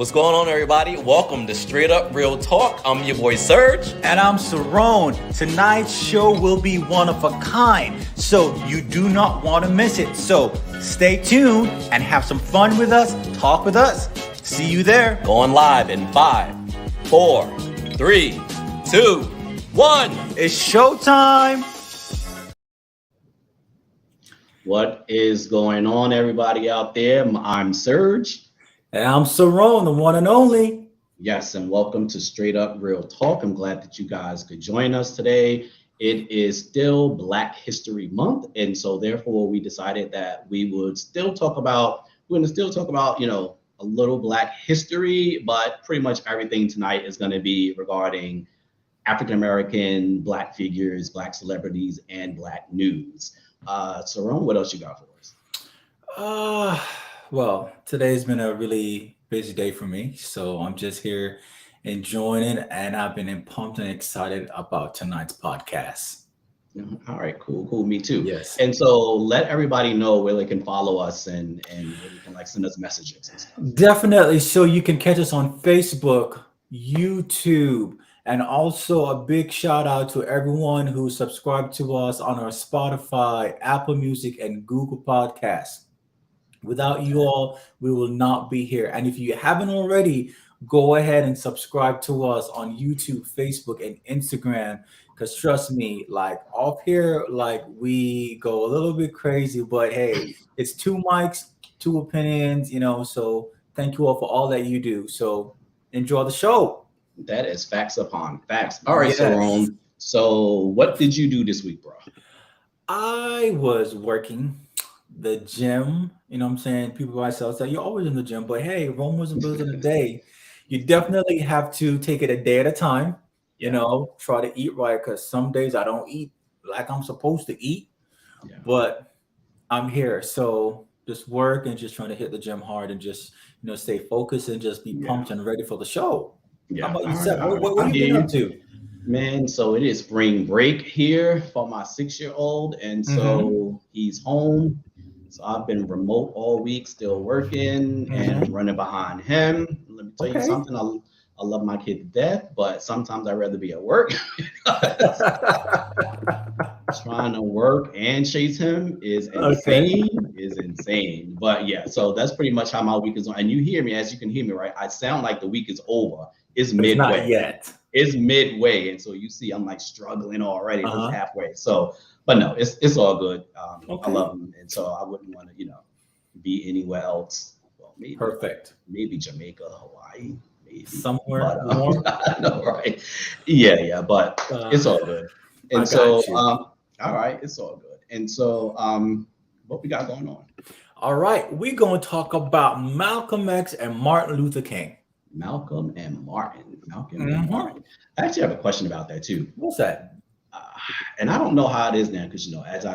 What's going on, everybody? Welcome to Straight Up Real Talk. I'm your boy Serge. And I'm Cerrone. Tonight's show will be one of a kind, so you do not want to miss it. So stay tuned and have some fun with us, talk with us. See you there. Going live in 5, 4, 3, 2, 1. It's showtime. What is going on, everybody out there? I'm Serge. And I'm Cerrone, the one and only. Yes, and welcome to Straight Up Real Talk. I'm glad that you guys could join us today. It is still Black History Month, and so therefore we decided that we would still talk about, a little Black history, but pretty much everything tonight is going to be regarding African-American, Black figures, Black celebrities, and Black news. Cerrone, what else you got for us? Well, today's been a really busy day for me, so I'm just here enjoying it, and I've been pumped and excited about tonight's podcast. All right, cool. Me too. Yes. And so let everybody know where they can follow us and where you can send us messages and stuff. Definitely. So you can catch us on Facebook, YouTube, and also a big shout out to everyone who subscribed to us on our Spotify, Apple Music, and Google Podcasts. Without you all, we will not be here. And if you haven't already, go ahead and subscribe to us on YouTube, Facebook, and Instagram. Because trust me, off here, we go a little bit crazy. But hey, it's 2 mics, 2 opinions, So thank you all for all that you do. So enjoy the show. That is facts upon facts. All right, Yes. Cerrone. So what did you do this week, bro? I was working the gym, what I'm saying? People myself say, you're always in the gym, but hey, Rome wasn't built in a day. You definitely have to take it a day at a time, try to eat right, because some days I don't eat like I'm supposed to eat, but I'm here. So just work and just trying to hit the gym hard and just, stay focused and just be pumped and ready for the show. Yeah. How about yourself? Right. What have you been up to? Man, so it is spring break here for my 6-year-old, and so he's home. So I've been remote all week, still working and running behind him. Let me tell you something. I love my kid to death, but sometimes I'd rather be at work. Trying to work and chase him is insane. But yeah, so that's pretty much how my week is on. And you hear me, as you can hear me, right? I sound like the week is over. It's midway. Not yet. It's midway, and so you see I'm struggling already. It's halfway. So, but no, it's all good. I love him, and so I wouldn't want to, be anywhere else. Well, maybe Jamaica, Hawaii, maybe somewhere. But, I know, right? Yeah, but it's all good. And so, all right, it's all good. And so, what we got going on? All right, we're going to talk about Malcolm X and Martin Luther King. Malcolm and Martin. I actually have a question about that too. What's that? And I don't know how it is now, because as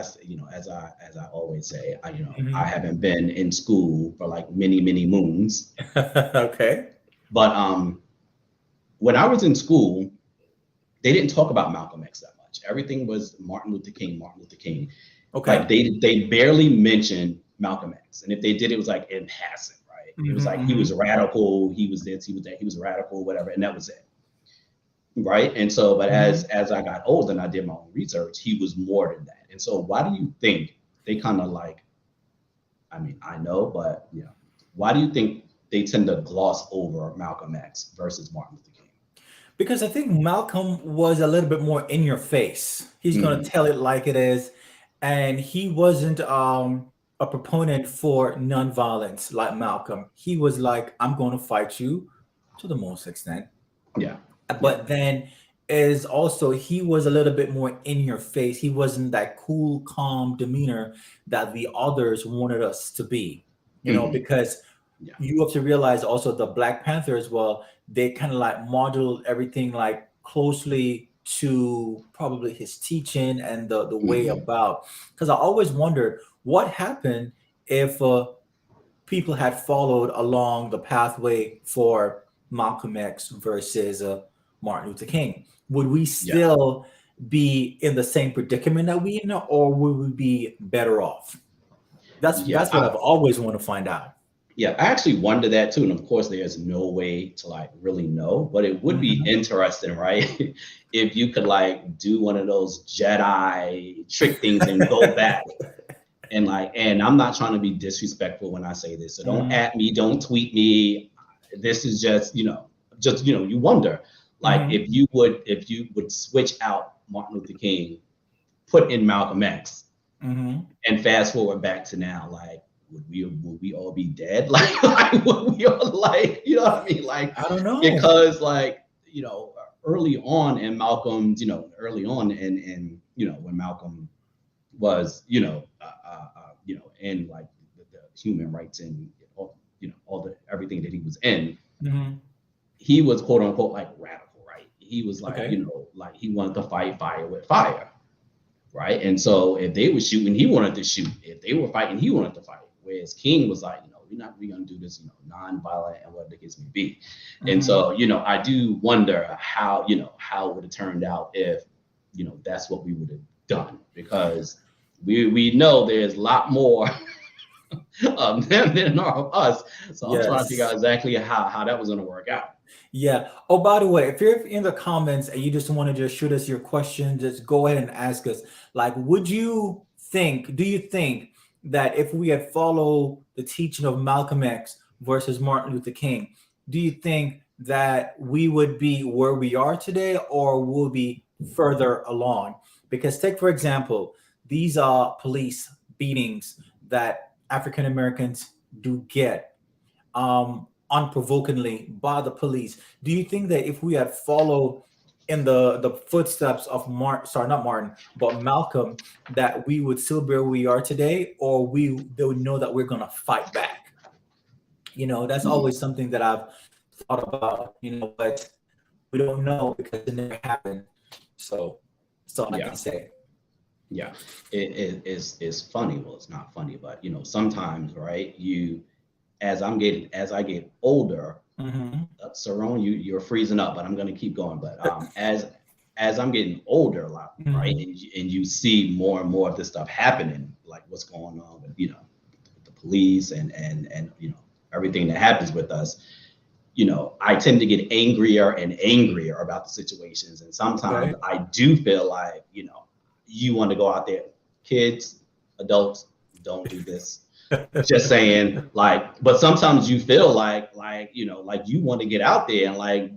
I always say, I haven't been in school for many moons. Okay. But when I was in school, they didn't talk about Malcolm X that much. Everything was Martin Luther King. Okay. They barely mentioned Malcolm X, and if they did, it was in passing. It was he was radical, he was this, he was that, he was radical, whatever, and that was it. Right. And so, but as I got older and I did my own research, he was more than that. And so why do you think they kind of I know, but why do you think they tend to gloss over Malcolm X versus Martin Luther King? Because I think Malcolm was a little bit more in your face. He's going to tell it like it is. And he wasn't a proponent for nonviolence like Malcolm. He was I'm going to fight you to the most extent. Yeah. But then he was a little bit more in your face. He wasn't that cool, calm demeanor that the others wanted us to be, because you have to realize also the Black Panther as well, they kind of modeled everything closely to probably his teaching and the way about, because I always wondered what happened if people had followed along the pathway for Malcolm X versus Martin Luther King. Would we still be in the same predicament that we or would we be better off? That's what I've always want to find out. Yeah, I actually wonder that too. And of course, there's no way to like really know, but it would be interesting, right? If you could like do one of those Jedi trick things and go back and like, and I'm not trying to be disrespectful when I say this, so don't at me, don't tweet me. This is just, you wonder, like if you would switch out Martin Luther King, put in Malcolm X, and fast forward back to now, like, would we all be dead? Like would we all like, you know what I mean? Like, I don't know. Because like, early on in Malcolm's, early on in when Malcolm was, in like the human rights and all the everything that he was in, he was quote unquote like radical, right? He was like, like he wanted to fight fire with fire, right? And so if they were shooting, he wanted to shoot. If they were fighting, he wanted to fight. Whereas King was like, we're gonna do this, non-violent and whatever the case may be. And so, I do wonder how it would have turned out if, that's what we would have done, because we know there's a lot more of them than of us. So I'm trying to figure out exactly how that was gonna work out. Yeah. Oh, by the way, if you're in the comments and you just want to just shoot us your question, just go ahead and ask us. Like, do you think that if we had followed the teaching of Malcolm X versus Martin Luther King, do you think that we would be where we are today, or will be further along? Because take, for example, these are police beatings that African Americans do get unprovokingly by the police. Do you think that if we had followed in the footsteps of Malcolm, that we would still be where we are today, or they would know that we're gonna fight back? That's always something that I've thought about, but we don't know because it never happened. So that's all I can say. Yeah, it's funny. Well, it's not funny, but sometimes, right? As I get older, Saron, you're freezing up, but I'm gonna keep going. But as I'm getting older a lot, right, and you see more and more of this stuff happening, like what's going on with the police and everything that happens with us, I tend to get angrier and angrier about the situations, and sometimes I do feel like you want to go out there, kids, adults, don't do this. Just saying, like, but sometimes you feel like you want to get out there and like,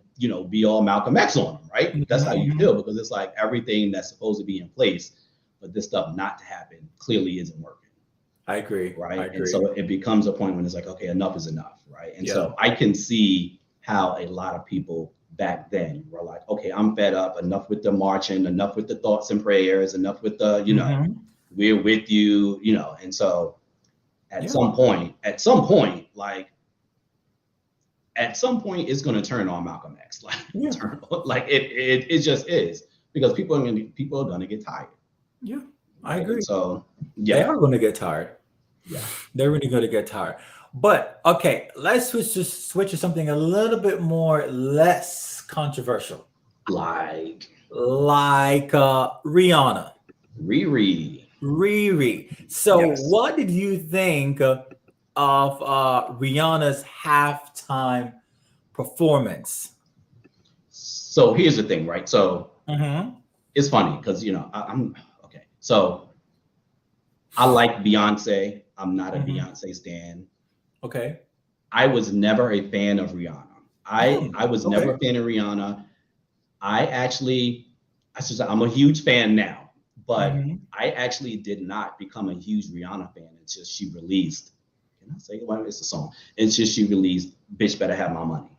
be all Malcolm X on them, right? That's how you feel, because it's like everything that's supposed to be in place, but this stuff not to happen clearly isn't working. I agree. Right. I agree. And so it becomes a point when it's like, okay, enough is enough. Right. And so I can see how a lot of people back then were like, okay, I'm fed up, enough with the marching, enough with the thoughts and prayers, enough with the, we're with you, and so at some point, it's going to turn on Malcolm X. It just is, because people are going to get tired. Yeah, I agree. And so they are going to get tired. Yeah, they're really going to get tired. But okay, let's switch to something a little bit more less controversial. Like Rihanna. Riri. So what did you think of Rihanna's halftime performance? So here's the thing, right? So it's funny because I'm okay. So I like Beyonce. I'm not a Beyonce stan. Okay. I was never a fan of Rihanna. I was never a fan of Rihanna. I'm a huge fan now, but I actually did not become a huge Rihanna fan until she released. Can I say it? It's a song. It's just she released "Bitch Better Have My Money."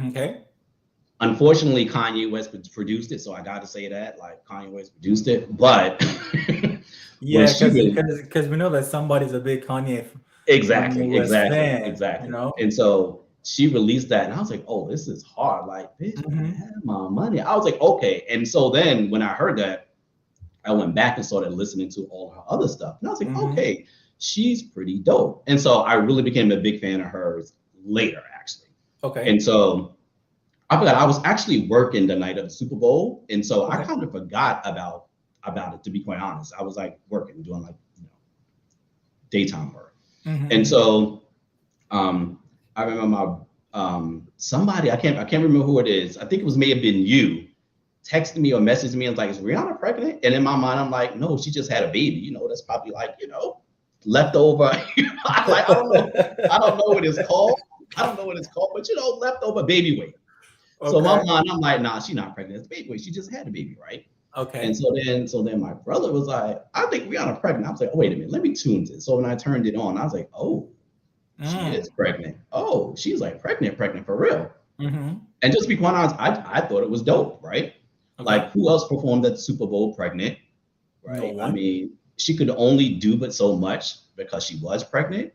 Okay. Unfortunately, Kanye West produced it, so I got to say that, like, Kanye West produced it. But because we know that somebody's a big Kanye. Exactly. Fan, And so she released that, and I was like, "Oh, this is hard." Like, bitch, have my money. I was like, okay. And so then when I heard that, I went back and started listening to all her other stuff, and I was like, okay, she's pretty dope. And so I really became a big fan of hers later, actually. Okay. And so I forgot I was actually working the night of the Super Bowl, and so I kind of forgot about it, to be quite honest. I was like working, doing like daytime work. And so I remember somebody, I can't remember who it is. I think it may have been you, texted me or messaged me and was like, is Rihanna pregnant? And in my mind, I'm like, no, she just had a baby. You know, that's probably like, you know, leftover. I don't know what it's called. I don't know what it's called, but you know, leftover baby weight. Okay. So in my mind, I'm like, nah, she's not pregnant. It's baby weight. She just had a baby, right? Okay. And so then my brother was like, I think Rihanna pregnant. I was like, oh, wait a minute, let me tune this. So when I turned it on, I was like, oh, she is pregnant. Oh, she's like pregnant for real. Mm-hmm. And just to be quite honest, I thought it was dope, right? Okay. Like, who else performed at the Super Bowl pregnant, right? No, I mean, she could only do but so much because she was pregnant.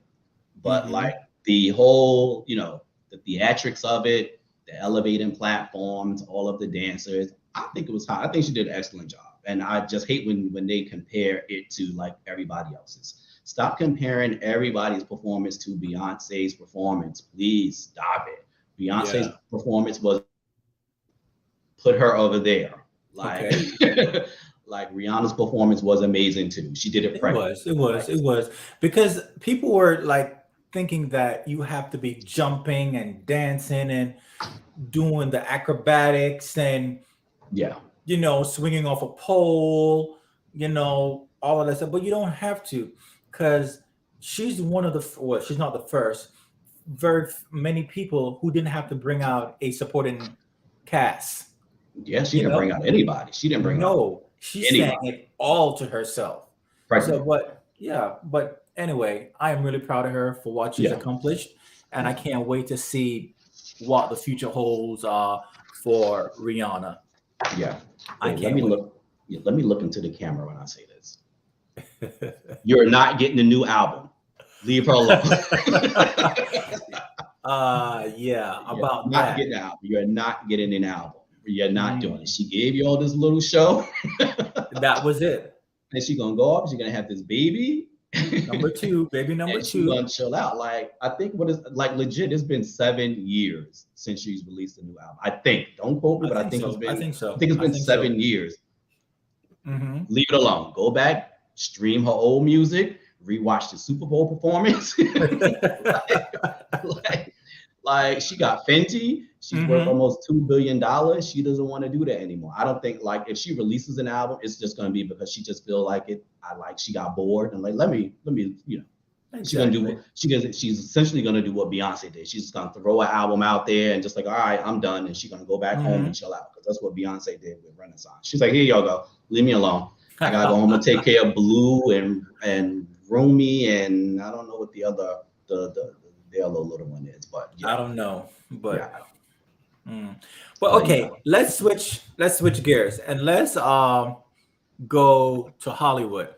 But like the whole, you know, the theatrics of it, the elevating platforms, all of the dancers, I think it was hot. I think she did an excellent job. And I just hate when they compare it to like everybody else's. Stop comparing everybody's performance to Beyonce's performance. Please stop it. Beyonce's performance was put her over there. Like, like Rihanna's performance was amazing too. She did it. It was because people were like thinking that you have to be jumping and dancing and doing the acrobatics and you know, swinging off a pole, you know, all of that stuff. But you don't have to, because she's one of the, well, she's not the first. Very many people who didn't have to bring out a supporting cast. Yeah, she didn't bring out anybody. She didn't bring out she sang it all to herself. Right. So, but anyway, I am really proud of her for what she's accomplished, and I can't wait to see what the future holds for Rihanna. Yeah, let me look into the camera when I say this. You're not getting a new album. Leave her alone. About not getting an album. You're not getting an album. You're not doing it. She gave you all this little show. That was it. And she's gonna go off. She's gonna have this baby. Number two. She's gonna chill out. Like, I think legit, it's been 7 years since she's released a new album. I think. Don't quote me, but I think it's been. I think so. I think it's been 7 years. Mm-hmm. Leave it alone. Go back, stream her old music, rewatch the Super Bowl performance. like she got Fenty. She's worth almost $2 billion. She doesn't want to do that anymore. I don't think, like, if she releases an album, it's just going to be because she just feel like it. She got bored and like, let me, you know, exactly. She's essentially going to do what Beyonce did. She's just going to throw an album out there and just like, all right, I'm done. And she's going to go back home and chill out, because that's what Beyonce did with Renaissance. She's like, here y'all go. Leave me alone. I got to go home and take care of Blue and Rumi. And I don't know what the other, the other little one is, but I don't know, but but okay, let's switch gears and let's go to Hollywood,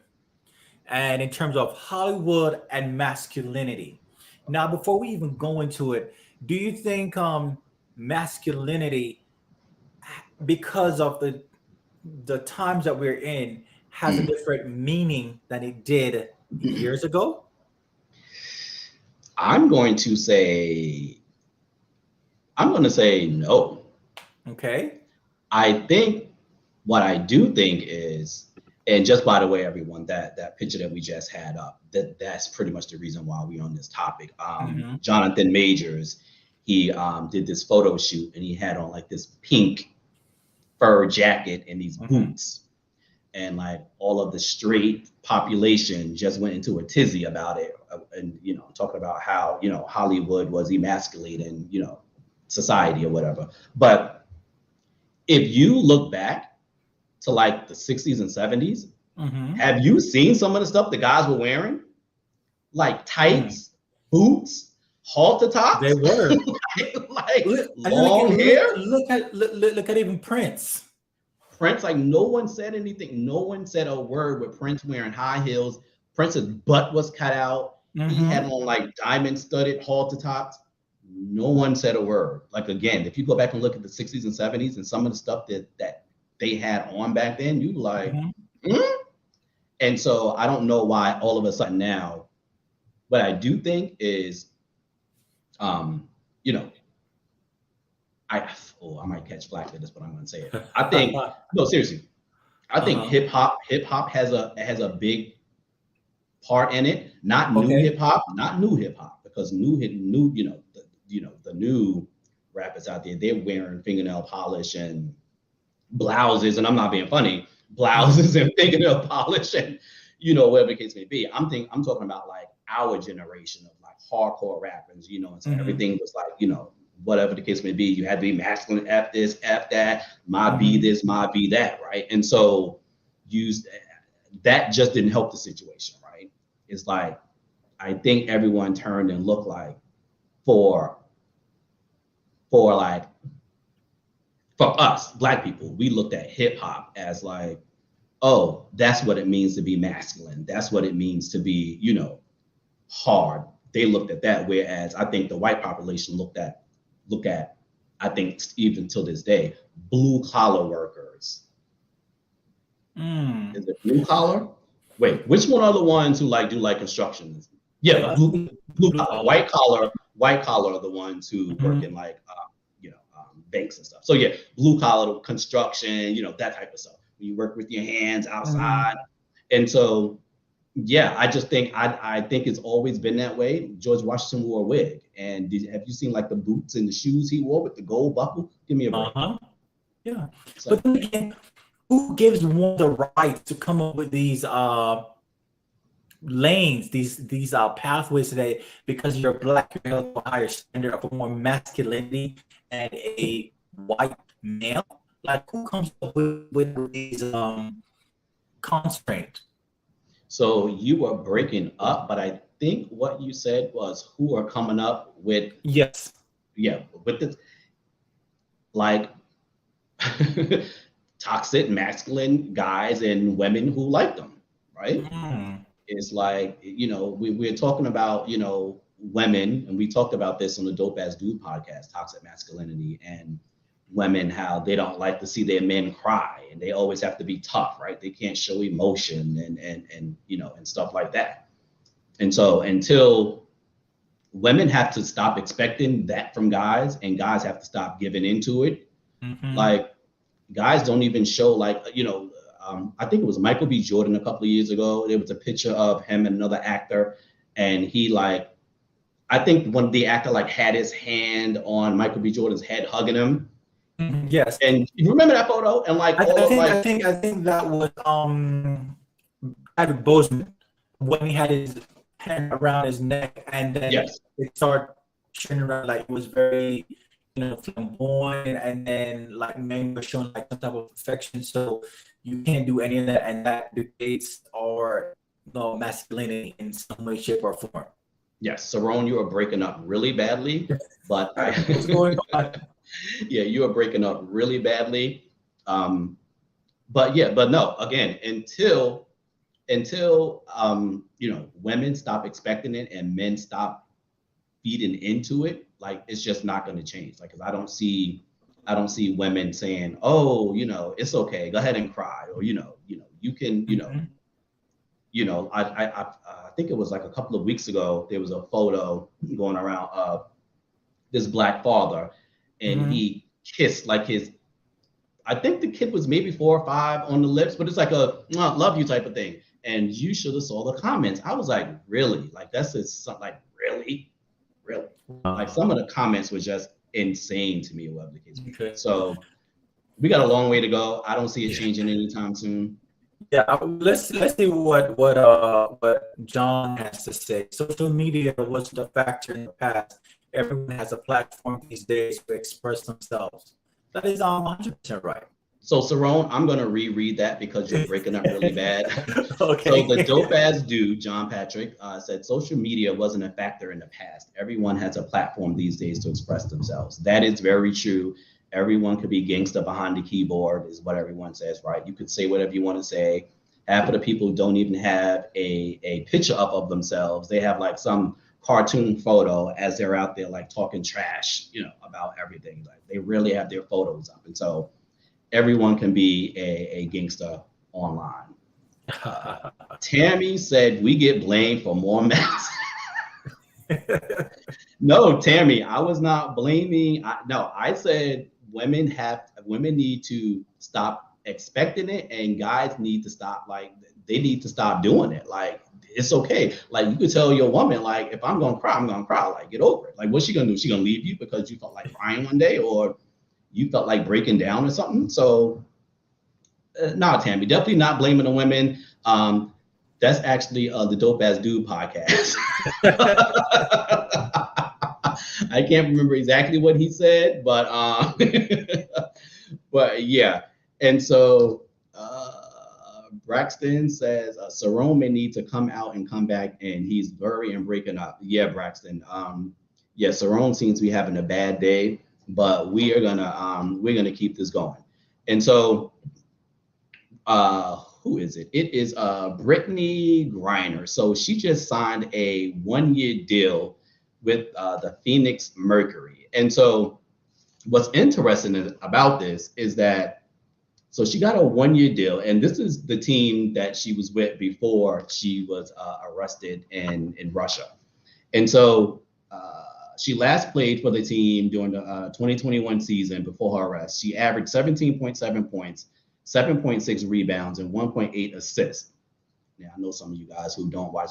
and in terms of Hollywood and masculinity. Now, before we even go into it, do you think masculinity, because of the times that we're in, has a different meaning than it did years ago? I'm going to say no. Okay. What I do think is, and just by the way, everyone, that picture that we just had up, that's pretty much the reason why we're on this topic. Jonathan Majors, he did this photo shoot and he had on like this pink fur jacket and these boots. And like all of the straight population just went into a tizzy about it, and you know, talking about how, you know, Hollywood was emasculating, you know, society or whatever. But if you look back to like the 60s and 70s, have you seen some of the stuff the guys were wearing? Like tights, boots, halter tops. They were like long hair. Look at even Prince. Prince, like, no one said anything. No one said a word with Prince wearing high heels. Prince's butt was cut out. He had on like diamond studded halter tops. No one said a word. Like, again, if you go back and look at the 60s and 70s and some of the stuff that they had on back then, you like, And so I don't know why all of a sudden now. What I do think is, you know, I might catch flack for this, but I'm going to say it. I think no, seriously. I think hip hop has a big part in it. Not new hip hop, because the new rappers out there, they're wearing fingernail polish and blouses, and I'm not being funny, blouses and fingernail polish and whatever the case may be. I'm talking about like our generation of like hardcore rappers, and so everything was like, whatever the case may be, you had to be masculine, F this, F that, my be this, my be that, right? And so that just didn't help the situation, right? It's like, I think everyone turned and looked like for us, Black people, we looked at hip hop as like, oh, that's what it means to be masculine. That's what it means to be, hard. They looked at that. Whereas I think the white population look at, I think even till this day, blue collar workers. Is it blue collar? Wait, which one are the ones who like do like construction? Yeah, blue collar. White collar are the ones who work in like banks and stuff. So yeah, blue collar construction, that type of stuff. You work with your hands outside. And so yeah, I just think I think it's always been that way. George Washington wore a wig. And have you seen like the boots and the shoes he wore with the gold buckle? Give me a break. Yeah. So, but then again, who gives one the right to come up with these lanes, these pathways today? Because you're Black, you're held to a higher standard of more masculinity and a white male. Like, who comes up with these constraints? So you were breaking up, but I think what you said was who are coming up with with this like toxic masculine guys and women who like them, right? It's like, we're talking about, women, and we talked about this on the Dope Ass Dude podcast, toxic masculinity, and women, how they don't like to see their men cry and they always have to be tough, right? They can't show emotion and stuff like that. And so until women have to stop expecting that from guys and guys have to stop giving into it, like guys don't even show like, I think it was Michael B. Jordan a couple of years ago. There was a picture of him and another actor, and he like, I think when the actor like had his hand on Michael B. Jordan's head, hugging him. Yes. And you remember that photo? And like, I think that was Chadwick Boseman when he had his hand around his neck, and then it started turning around like it was very, flamboyant, and then like men were showing like some type of affection. So you can't do any of that, and that dictates our masculinity in some way, shape, or form. Yes, Saron, you are breaking up really badly, but what's going on? Yeah, you are breaking up really badly. But no, again, until women stop expecting it and men stop feeding into it, like it's just not going to change. Like, 'cause I don't see women saying, oh, it's okay, go ahead and cry, or you can, I think it was like a couple of weeks ago, there was a photo going around of this Black father, and he kissed like I think the kid was maybe 4 or 5 on the lips, but it's like a love you type of thing. And you should have saw the comments. I was like, really? Like, that's just something like, really? Like, some of the comments were just insane to me, or whatever the case. Okay. So we got a long way to go. I don't see it changing anytime soon. Yeah, let's see what John has to say. Social media wasn't a factor in the past. Everyone has a platform these days to express themselves. That is 100% right. So Saron, I'm gonna reread that because you're breaking up really bad. Okay. So the Dope Ass Dude, John Patrick, said social media wasn't a factor in the past. Everyone has a platform these days to express themselves. That is very true. Everyone could be gangster behind the keyboard, is what everyone says, right? You could say whatever you want to say. Half of the people don't even have a picture up of themselves. They have like some cartoon photo as they're out there like talking trash, about everything. Like, they really have their photos up. And so everyone can be a gangster online. Tammy said we get blamed for more mess. No, Tammy, I was not blaming. I said women need to stop expecting it, and guys need to stop, like, they need to stop doing it. Like, it's okay. Like you could tell your woman, like, if I'm gonna cry, I'm gonna cry. Like, get over it. Like, what's she gonna do? She gonna leave you because you felt like crying one day, or you felt like breaking down or something? So, nah, Tammy, definitely not blaming the women. That's actually the Dope Ass Dude podcast. I can't remember exactly what he said, but but yeah. And so Braxton says Cerrone may need to come out and come back, and he's very and breaking up. Yeah, Braxton. Yeah, Cerrone seems to be having a bad day, but we're gonna keep this going. And so who is it? It is Brittany Griner. So she just signed a 1-year deal with the Phoenix Mercury. And so what's interesting about this is that, so she got a 1-year deal, and this is the team that she was with before she was arrested in Russia. And so she last played for the team during the 2021 season before her arrest. She averaged 17.7 points, 7.6 rebounds, and 1.8 assists. Now, I know some of you guys who don't watch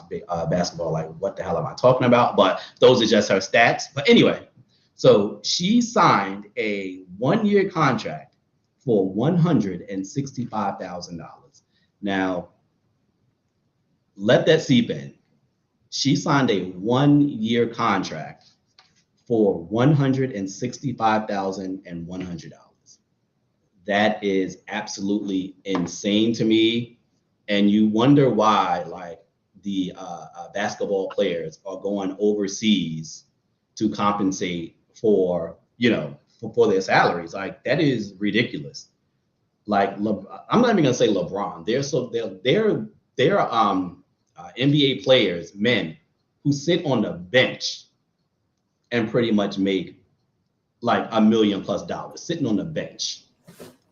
basketball, like, what the hell am I talking about? But those are just her stats. But anyway, so she signed a 1-year contract for $165,000. Now, let that seep in. She signed a 1-year contract for $165,100. That is absolutely insane to me. And you wonder why, like, the basketball players are going overseas to compensate for, for their salaries. Like, that is ridiculous. Like, I'm not even gonna say LeBron. They're NBA players, men, who sit on the bench and pretty much make like $1 million+ sitting on the bench.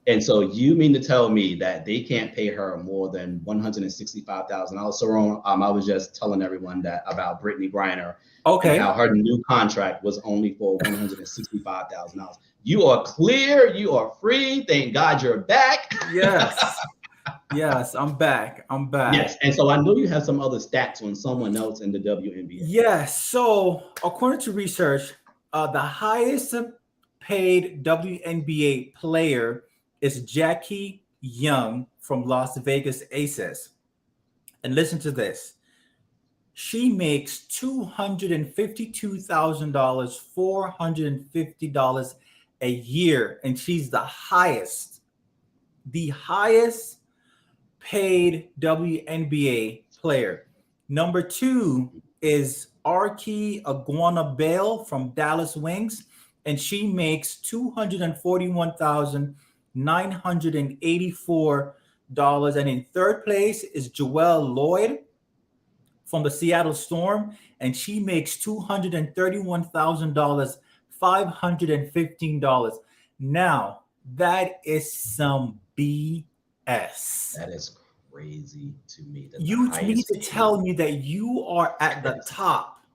And so you mean to tell me that they can't pay her more than $165,000? Cerrone, I was just telling everyone that about Brittany Griner. Okay. And how her new contract was only for $165,000. You are clear. You are free. Thank God you're back. Yes. Yes, I'm back. Yes. And so I know you have some other stats on someone else in the WNBA. Yes. So according to research, the highest paid WNBA player is Jackie Young from Las Vegas Aces. And listen to this. She makes $252,000, $450 a year. And she's the highest paid WNBA player. Number 2 is Archie Iguanabale from Dallas Wings. And she makes $241,984. And in third place is Joelle Lloyd from the Seattle Storm, and she makes $231,000, $515. Now, that is some BS. That is crazy to me. You need to tell me that you are at the top,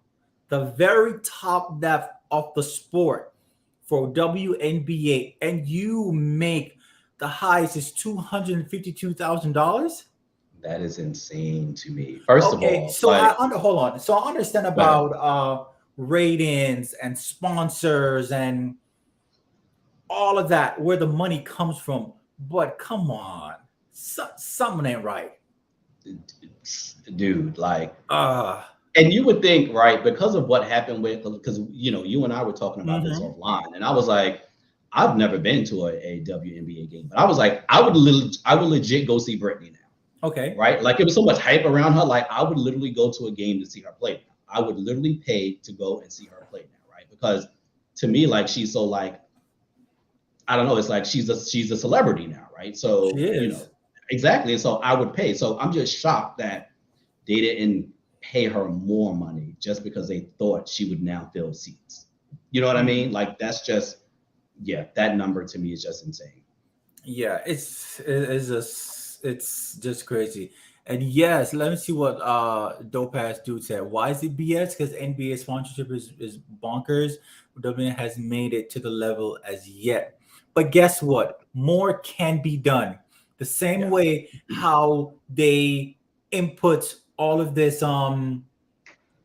the very top depth of the sport for WNBA, and you make the highest is $252,000. That is insane to me. First of all, so hold on. So I understand about ratings and sponsors and all of that, where the money comes from. But come on, something ain't right, dude. Like, and you would think, right, because of what happened because you and I were talking about this offline, and I was like, I've never been to a WNBA game, but I was like, I would legit go see Brittany now. Okay. Right? Like, it was so much hype around her. Like, I would literally go to a game to see her play. I would literally pay to go and see her play now, right? Because to me, like, she's so, like, I don't know, it's like she's a celebrity now, right? So, exactly. And so I would pay. So I'm just shocked that they didn't pay her more money just because they thought she would now fill seats. You know what I mean? Like, that's just, that number to me is just insane. Yeah, it's just crazy. And yes, let me see what Dope Ass Dude said. Why is it BS? Because NBA sponsorship is bonkers. WNBA hasn't made it to the level as yet. But guess what? More can be done. The same way how they input all of this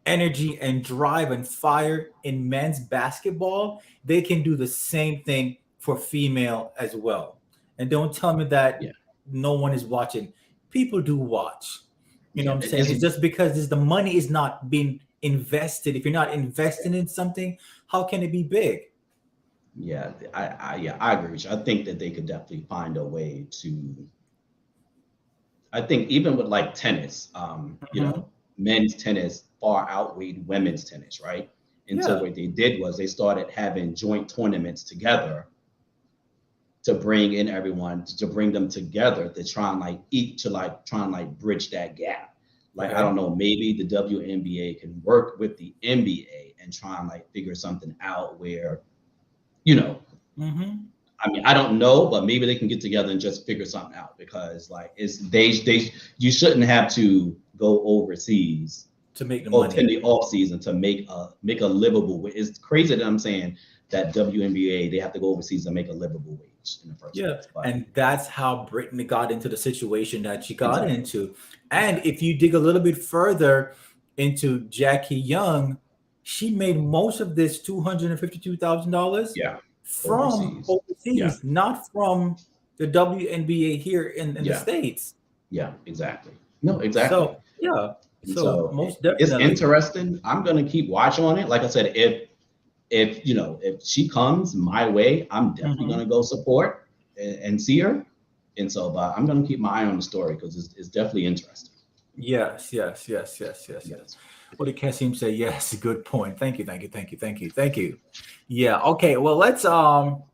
energy and drive and fire in men's basketball, they can do the same thing for female as well. And don't tell me that Yeah. no one is watching. People do watch. You know Yeah, what I'm saying? It's just because the money is not being invested. If you're not investing in something, how can it be big? Yeah, I agree with you. I think that they could definitely find a way to. I think even with like tennis, Mhm. men's tennis far outweighed women's tennis, right? And so Yeah. what they did was they started having joint tournaments together to bring in everyone, to bring them together to try and bridge that gap. Like, I Okay. don't know, maybe the WNBA can work with the NBA and try and like figure something out where, you know, Hmm. I mean, I don't know, but maybe they can get together and just figure something out, because like they you shouldn't have to go overseas To make the or in money. the off season to make a livable wage. It's crazy that I'm saying that WNBA, they have to go overseas to make a livable wage in the first Yeah. place. But And that's how Brittany got into the situation that she got exactly, into. And exactly. if you dig a little bit further into Jackie Young, she made most of this $252,000 Yeah, from overseas. Yeah, overseas, not from the WNBA here in the yeah, States. yeah, exactly. No, exactly. So, yeah. And So, so most it's definitely. interesting. I'm gonna keep watching on it. Like I said, if she comes my way, I'm definitely Mhm. gonna go support and see her. And so, but I'm gonna keep my eye on the story because it's definitely interesting. Yes, yes, yes, yes, yes, yes. Yes. What did Kasim say? Yes, good point. Thank you, thank you, thank you, thank you, thank you. Yeah, okay. Well, let's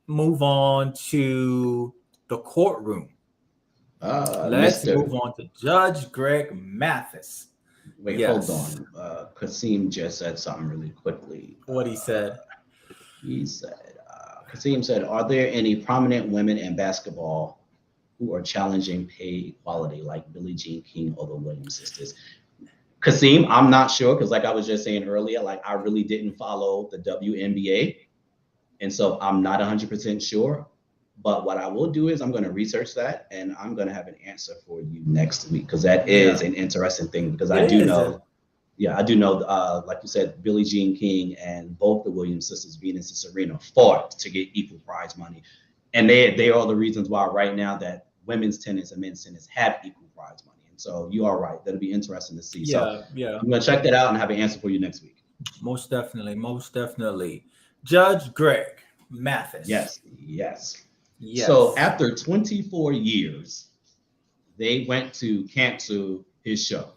move on to the courtroom. Let's Mr. move on to Judge Greg Mathis. Wait, hold Yes. on. Kasim just said something really quickly. What he said. He said, Kasim said, are there any prominent women in basketball who are challenging pay equality like Billie Jean King or the Williams sisters? Kasim, I'm not sure, because like I was just saying earlier, like I really didn't follow the WNBA. And so I'm not 100% sure. But what I will do is I'm going to research that and I'm going to have an answer for you next week, because that is Yeah, an interesting thing. Because it I do is. know, yeah, I do know, like you said, Billie Jean King and both the Williams sisters, Venus and Serena, fought to get equal prize money. And they are the reasons why right now that women's tennis and men's tennis have equal prize money. And so you are right. That'll be interesting to see. So Yeah, yeah. I'm going to check that out and have an answer for you next week. Most definitely, most definitely. Judge Greg Mathis. Yes, yes. So Yes. after 24 years, they went to cancel his show.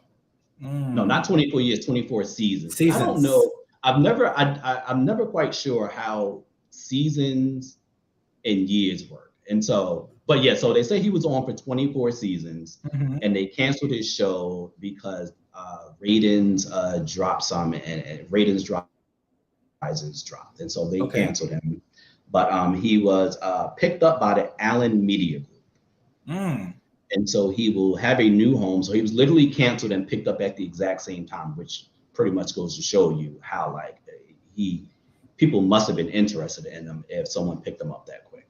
No, not Mm. 24 years, 24 seasons. I don't Seasons. know. I'm never quite sure how seasons and years work. And so, but yeah, so they say he was on for 24 seasons Mhm. and they canceled his show because ratings dropped some, and ratings dropped, prices dropped. And so they Okay. canceled him. But he was picked up by the Allen Media Group. Mm. And so he will have a new home. So he was literally canceled and picked up at the exact same time, which pretty much goes to show you how like he people must have been interested in him if someone picked him up that quick,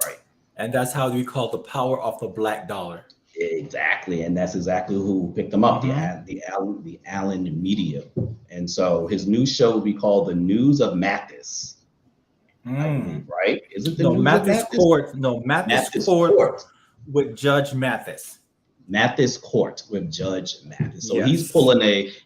right? And that's how we call the power of the black dollar. Exactly, and that's exactly who picked him up, Mm-hmm. the Allen Media. And so his new show will be called The News of Mathis, I Mm. believe, right? Is it The No, News of Mathis Mathis? Court. No, Mathis Mathis Court Court. with Judge Mathis. Mathis Court with Judge Mathis. So Yes.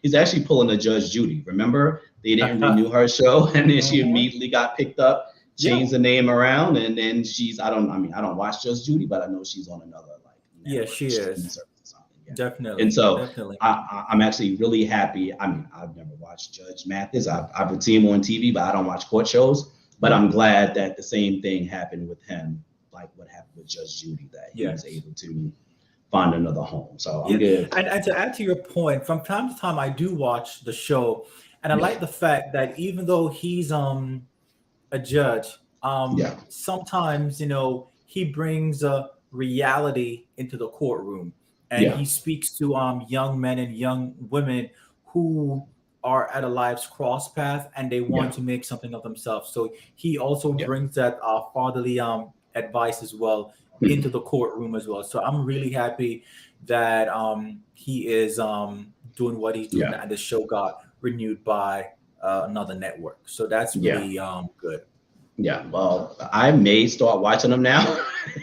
he's actually pulling a Judge Judy. Remember, they didn't renew her show, and then she Mhm. immediately got picked up, Yeah. changed the name around, and then I don't watch Judge Judy, but I know she's on another like Yeah, network she streaming is. service or something. Yeah. Definitely. And so Definitely. I'm actually really happy. I mean, I've never watched Judge Mathis. I've seen him on TV, but I don't watch court shows. But I'm glad that the same thing happened with him, like what happened with Judge Judy, that he was able to find another home. So I'm good. And to add to your point, from time to time I do watch the show, and I like the fact that even though he's a judge, sometimes he brings a reality into the courtroom, and he speaks to young men and young women who are at a life's cross path and they want to make something of themselves. So he also brings that fatherly advice as well into the courtroom as well. So I'm really happy that he is doing what he's doing, and the show got renewed by another network. So that's really good. Yeah, well, I may start watching them now,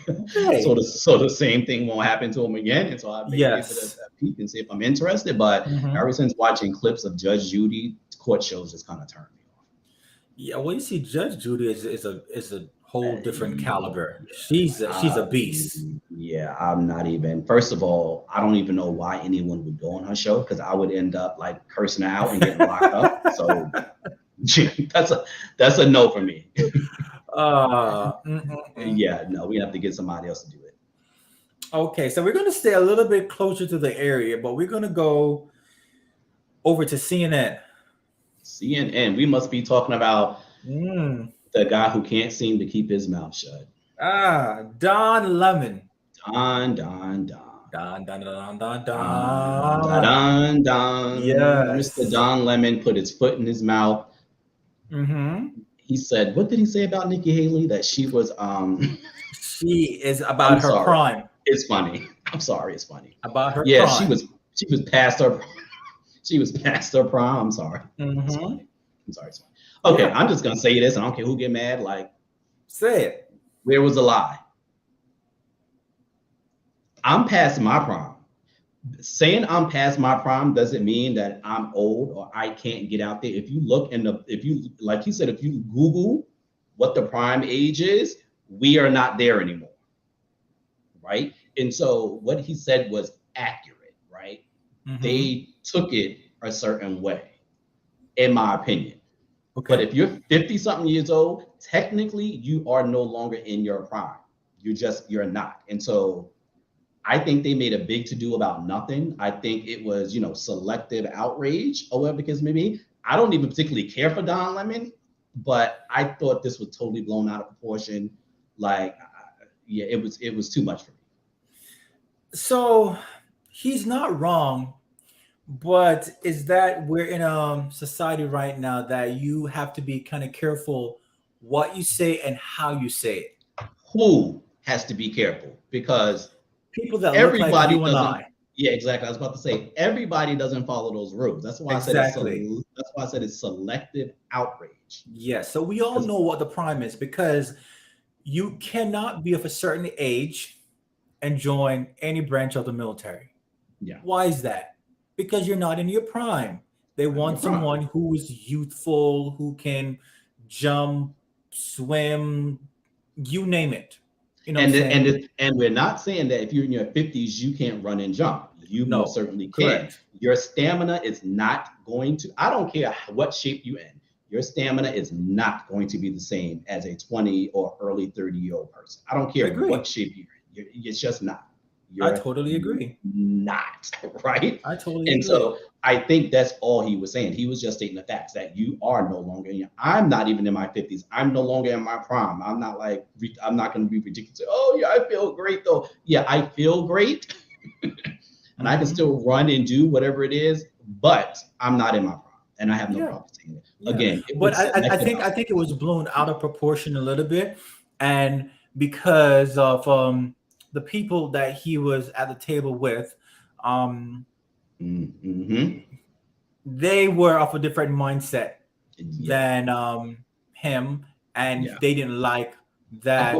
so the same thing won't happen to them again, and so I may give it a peek and see if I'm interested. But ever since watching clips of Judge Judy, court shows just kind of turned me off. Yeah, well, you see, Judge Judy is a whole different caliber. She's a beast. Yeah, I'm not even. First of all, I don't even know why anyone would go on her show, because I would end up like cursing her out and getting locked up. So. That's a no for me. Yeah, no, we have to get somebody else to do it. Okay, so we're going to stay a little bit closer to the area, but we're going to go over to CNN. CNN, we must be talking about the guy who can't seem to keep his mouth shut. Don Lemon. Don. Yes. Mr. Don Lemon put his foot in his mouth. He said, what did he say about Nikki Haley? That she was she is about her prime. It's funny. I'm sorry, it's funny. About her prime. She was past her prime. I'm sorry. It's funny. I'm sorry, it's funny. Okay, I'm just gonna say this. I don't care who get mad. Like, say it. There was a lie. I'm past my prime. Saying I'm past my prime doesn't mean that I'm old or I can't get out there. If you look like you said, if you Google what the prime age is, we are not there anymore, right? And so what he said was accurate, right? They took it a certain way, in my opinion. Okay. But if you're 50-something years old, technically you are no longer in your prime. You're not. And so I think they made a big to-do about nothing. I think it was, selective outrage or whatever the case may be. I don't even particularly care for Don Lemon, but I thought this was totally blown out of proportion. Like, it was too much for me. So he's not wrong, but is that we're in a society right now that you have to be kind of careful what you say and how you say it? Who has to be careful? Because people that look like you and I. Yeah, exactly. I was about to say everybody doesn't follow those rules. That's why I said it's selective outrage. Yeah. So we all know what the prime is, because you cannot be of a certain age and join any branch of the military. Yeah. Why is that? Because you're not in your prime. They want someone who is youthful, who can jump, swim, you name it. And we're not saying that if you're in your 50s, you can't run and jump. You most certainly can. Correct. Your stamina is not going to, I don't care what shape you're in, your stamina is not going to be the same as a 20 or early 30-year-old person. I don't care what shape you're in. It's just not. I totally agree. Not, right? I totally agree. And so I think that's all he was saying. He was just stating the facts that you are no longer I'm not even in my 50s. I'm no longer in my prime. I'm not going to be ridiculous. Oh, yeah, I feel great, though. Yeah, I feel great. And I can still run and do whatever it is, but I'm not in my prime. And I have no problem saying it. Yeah. Again, but I think it was blown out of proportion a little bit. And because of the people that he was at the table with, they were of a different mindset than him, and they didn't like that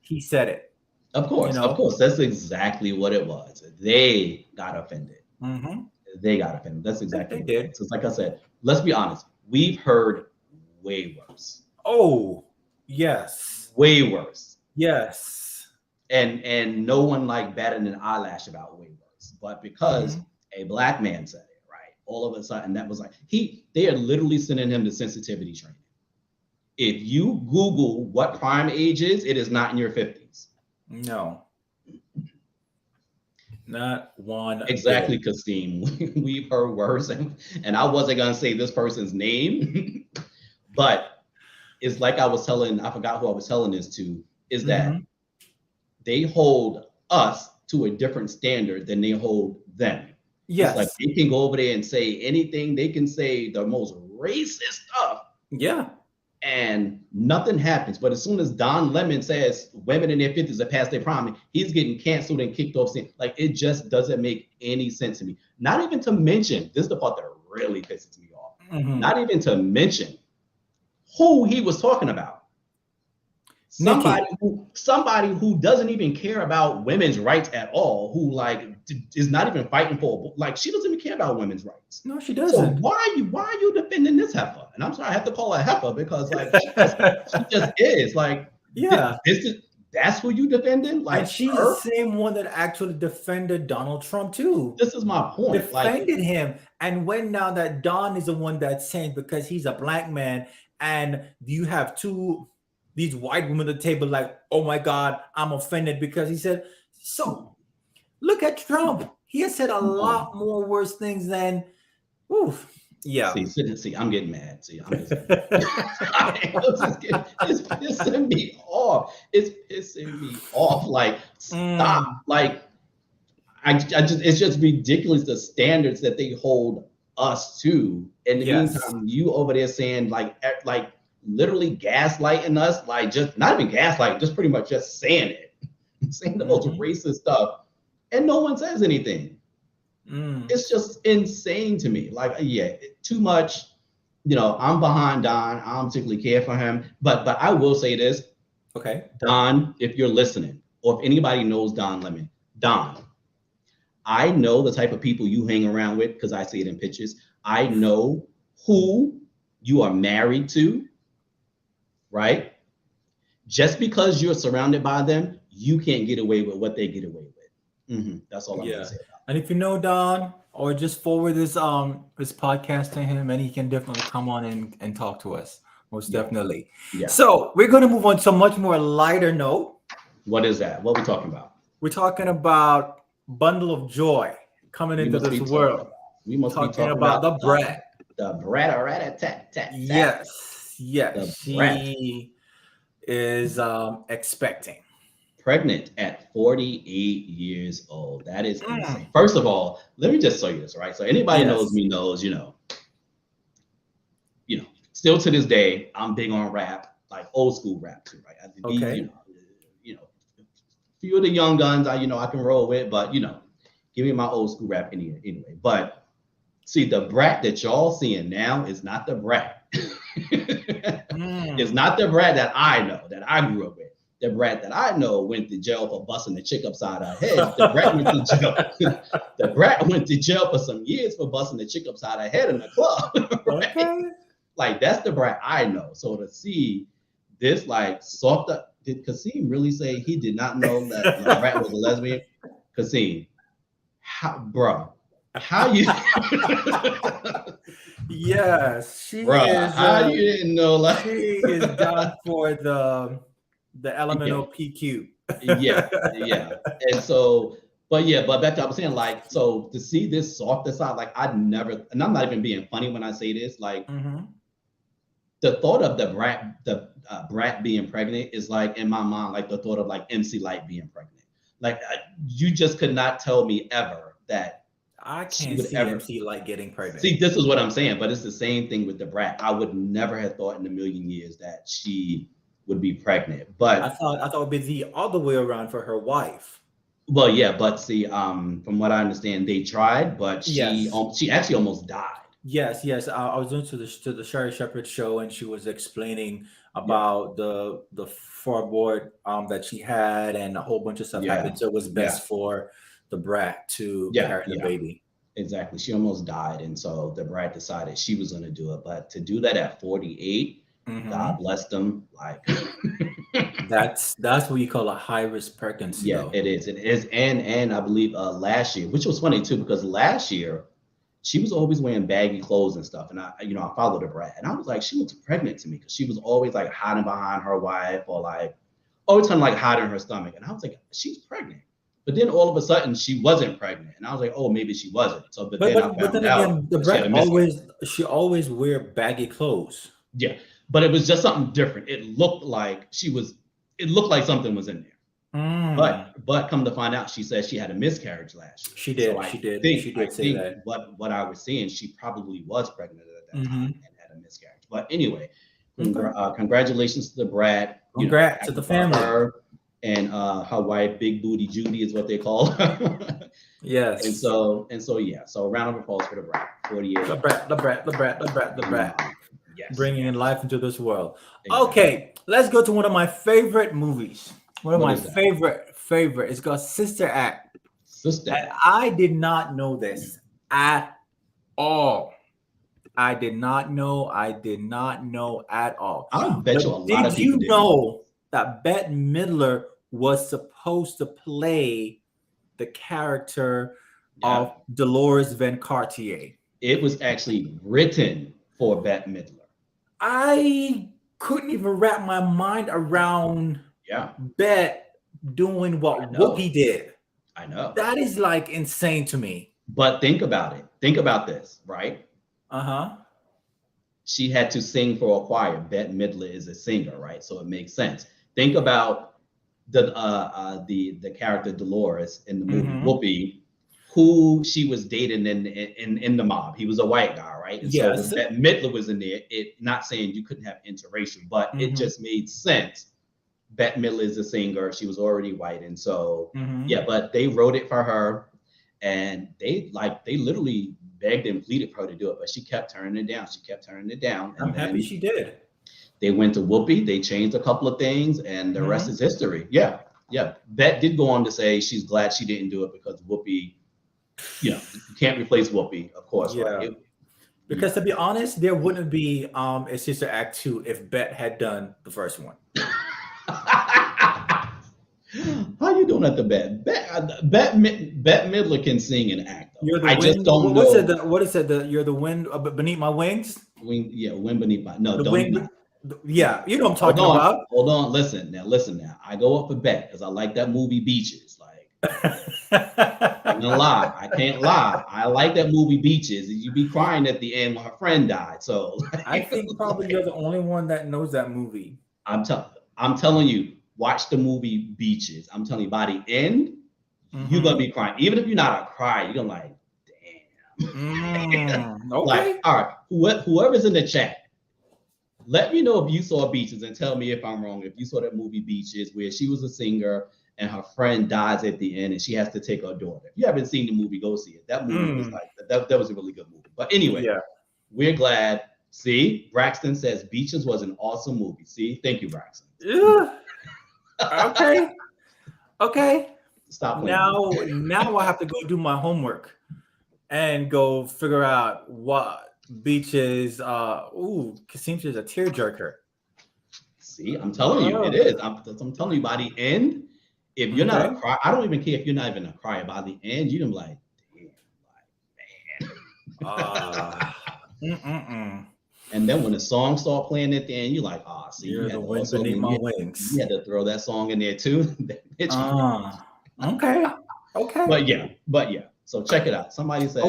he said it. Of course, that's exactly what it was. They got offended. They got offended. That's exactly what it did. So, like I said, let's be honest. We've heard way worse. Oh, yes. Way worse. Yes. And no one batted an eyelash about way worse. But because a black man said it, right, all of a sudden that was they are literally sending him to sensitivity training. If you Google what prime age is, it is not in your 50s. No. Not one. Exactly, Kasim. We've heard worse. And I wasn't going to say this person's name, but it's like I forgot who I was telling this to, is that they hold us to a different standard than they hold them. Yes. It's like they can go over there and say anything. They can say the most racist stuff. Yeah. and nothing happens. But as soon as Don Lemon says women in their 50s are past their prime, he's getting canceled and kicked off scene. Like, it just doesn't make any sense to me. Not even to mention, this is the part that really pisses me off. Not even to mention who he was talking about. Somebody who doesn't even care about women's rights at all, who like is not even fighting for, like, she doesn't even care about women's rights. No, she doesn't. So why are you defending this heifer? And I'm sorry, I have to call her heifer because like she just is like, yeah. That's who you defending? Like, and she's the same one that actually defended Donald Trump too. This is my point. Defended him, and when now that Don is the one that's saying because he's a black man, and you have these white women at the table, like, oh my God, I'm offended because he said, so look at Trump. He has said a lot more worse things than, yeah. See, I'm getting mad. See, I'm just, it's pissing me off. It's pissing me off. Like, stop. Like, it's just ridiculous the standards that they hold us to. In the meantime, you over there saying like literally gaslighting us, like, just not even gaslighting, just pretty much just saying it, saying the most racist stuff, and no one says anything. It's just insane to me. Like, too much. You know, I'm behind Don. I don't particularly care for him, but I will say this. Okay, Don, if you're listening, or if anybody knows Don Lemon, Don, I know the type of people you hang around with because I see it in pictures. I know who you are married to. Right? Just because you're surrounded by them, you can't get away with what they get away with. That's all I'm gonna say about it. And if you know Don, or just forward this podcast to him, and he can definitely come on and talk to us. Most definitely. Yeah. So we're gonna move on to a much more lighter note. What is that? What are we talking about? We're talking about Bundle of Joy coming into this world. We must be talking about the brat. The brat, rat-a-tat-tat. Yes, she is expecting. Pregnant at 48 years old. That is insane. First of all, let me just tell you this, right? So anybody knows me knows, you know, still to this day, I'm big on rap, like old school rap too, right? You know, a few of the young guns I can roll with, but give me my old school rap anyway. But see, the brat that y'all seeing now is not the brat. It's not the brat that I know, that I grew up with. The brat that I know went to jail for busting the chick upside her head. The brat went to jail. The brat went to jail for some years for busting the chick upside her head in the club. Right? Okay. Like, that's the brat I know. So to see this, like, soft up, did Kasim really say he did not know that the brat was a lesbian? Kasim, how you? Yes, she is. How you didn't know? Like, she is down for the elemental PQ. yeah. And so, but back to what I was saying, like, so to see this softer side, like, I'd never, and I'm not even being funny when I say this, like, the thought of the brat being pregnant is like in my mind, like the thought of like MC Lyte being pregnant. Like, you just could not tell me ever that. I can't see MC Lyte getting pregnant. See, this is what I'm saying, but it's the same thing with the brat. I would never have thought in a million years that she would be pregnant. But I thought it would be the other way around for her wife. Well, yeah, but see, from what I understand, they tried, but she actually almost died. Yes. I was going to the Sherry Shepherd show, and she was explaining about the fibroid that she had, and a whole bunch of stuff happened. So it was best for the brat to carry the baby. Exactly. She almost died, and so the brat decided she was going to do it. But to do that at 48, God bless them. Like, that's what you call a high risk pregnancy. Yeah, it is. And I believe last year, which was funny too, because last year she was always wearing baggy clothes and stuff. And I followed the brat, and I was like, she looks pregnant to me, because she was always like hiding behind her wife, or like always kind of like hiding her stomach. And I was like, she's pregnant. But then all of a sudden she wasn't pregnant, and I was like, oh, maybe she wasn't. So, but then again, the brat always wear baggy clothes. Yeah, but it was just something different. It looked like something was in there. But come to find out, she said she had a miscarriage last year. She did. So she did say that. What I was seeing, she probably was pregnant at that time and had a miscarriage. But anyway, Congratulations to the brat. Congrats to the family. Her and her wife, Big Booty Judy, is what they call her. Yes. And so yeah. So a round of applause for the brat. 48. The brat. Yes. Bringing in life into this world. Exactly. Okay, let's go to one of my favorite movies. One of my favorite. It's called Sister Act. Sister. And I did not know this at all. I did not know at all. I bet you a lot of people did. You know that Bette Midler was supposed to play the character of Dolores Van Cartier? It was actually written for Bette Midler. I couldn't even wrap my mind around Bette doing what Whoopi did. I know. That is like insane to me. But think about it. Think about this, right? Uh-huh. She had to sing for a choir. Bette Midler is a singer, right? So it makes sense. Think about the character Dolores in the movie Whoopi, who she was dating in the mob. He was a white guy, right? And so when Bette Midler was in there, not saying you couldn't have interracial, but it just made sense. Bette Midler is a singer. She was already white. And so, but they wrote it for her, and they literally begged and pleaded for her to do it, but she kept turning it down. I'm happy she did. They went to Whoopi, they changed a couple of things, and the rest is history. Yeah. Bette did go on to say she's glad she didn't do it because Whoopi, you can't replace Whoopi, of course. Yeah. Right? Because to be honest, there wouldn't be a Sister Act 2 if Bette had done the first one. How you doing at the Bette? Bette Midler can sing and act. Just don't know. What is it? You're the wind beneath my wings? Wind beneath my wind. Yeah, you know what I'm talking about. Hold on, listen now. I go up for Bette because I like that movie Beaches. I'm gonna lie. I can't lie. I like that movie Beaches. You be crying at the end when her friend died. So I think probably you're the only one that knows that movie. I'm telling you, watch the movie Beaches. I'm telling you, by the end, you're gonna be crying. Even if you're not a crier, you're gonna like, damn. Okay. All right. Whoever's in the chat, let me know if you saw Beaches and tell me if I'm wrong. If you saw that movie Beaches, where she was a singer and her friend dies at the end and she has to take her daughter. If you haven't seen the movie, go see it. That movie was like that was a really good movie. But anyway, we're glad. See, Braxton says Beaches was an awesome movie. See, thank you, Braxton. Yeah. Okay. Stop. Now I have to go do my homework and go figure out what Beaches. Seems is a tearjerker. See, I'm telling you, it is. I'm telling you, by the end, if you're not a cry, I don't even care if you're not even a crier. By the end, you're like, damn, man. And then when the song start playing at the end, you're like, see, you're the wind beneath my wings. You had to throw that song in there too. Okay. But yeah. So check it out. Somebody said,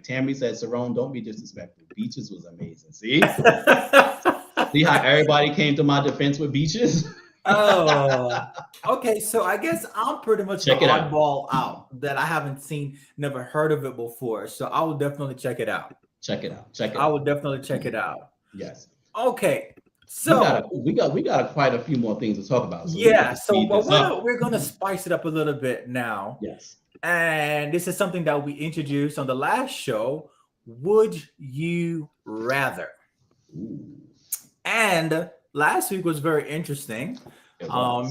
Tammy said, Cerrone, don't be disrespectful. Beaches was amazing. See? See how everybody came to my defense with Beaches? Okay. So I guess I'm pretty much the oddball out that I haven't seen, never heard of it before. So I will definitely check it out. I will definitely check it out. Yes. Okay. So we got quite a few more things to talk about. So we're gonna spice it up a little bit now. Yes. And this is something that we introduced on the last show. Would you rather? Ooh. And last week was very interesting. Where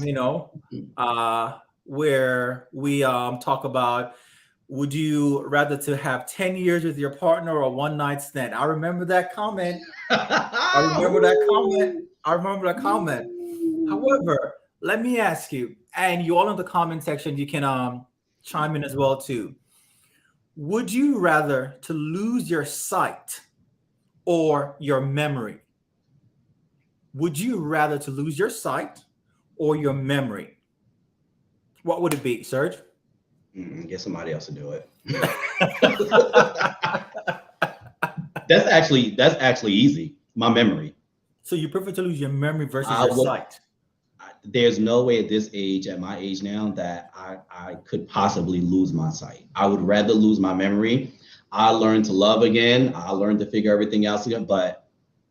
we talk about, would you rather to have 10 years with your partner or a one night stand? I remember that comment. However, let me ask you, and you all in the comment section, you can chime in as well too. Would you rather to lose your sight or your memory? Would you rather to lose your sight or your memory? What would it be, Serge? Get somebody else to do it. That's actually easy. My memory. So you prefer to lose your memory versus your sight? There's no way at this age, at my age now, that I could possibly lose my sight. I would rather lose my memory. I learned to love again. I learned to figure everything else again, but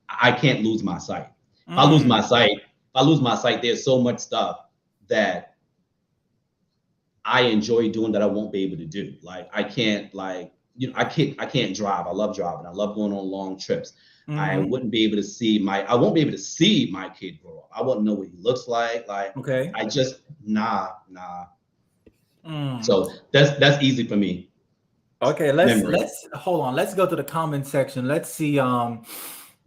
I can't lose my sight. If I lose my sight, there's so much stuff that I enjoy doing that I won't be able to do. Like I can't I can't drive. I love driving. I love going on long trips. I wouldn't be able to see I won't be able to see my kid grow up. I wouldn't know what he looks like. Okay. I just nah. So that's easy for me. Okay, let's hold on. Let's go to the comment section. Let's see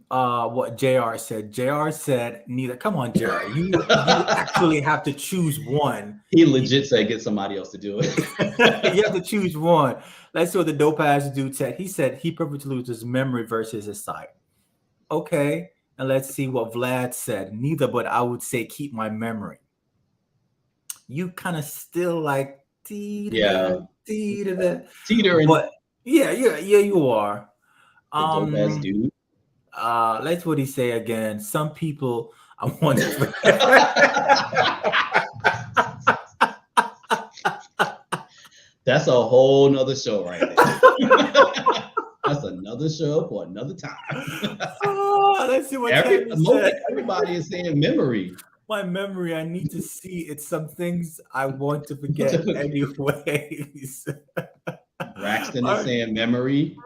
what JR said. JR said neither. Come on, JR. You actually have to choose one. He legit said get somebody else to do it. You have to choose one. Let's see what the dope ass dude said. He said he preferred to lose his memory versus his sight. Okay, and let's see what Vlad said. Neither, but I would say keep my memory. You kind of still like teetering. But yeah, you are. Dope ass dude. Let's what he say again. Some people I want to. That's a whole nother show right there. That's another show for another time. Let's see what everybody is saying memory. My memory, I need to see it's some things I want to forget anyways. Braxton is saying memory.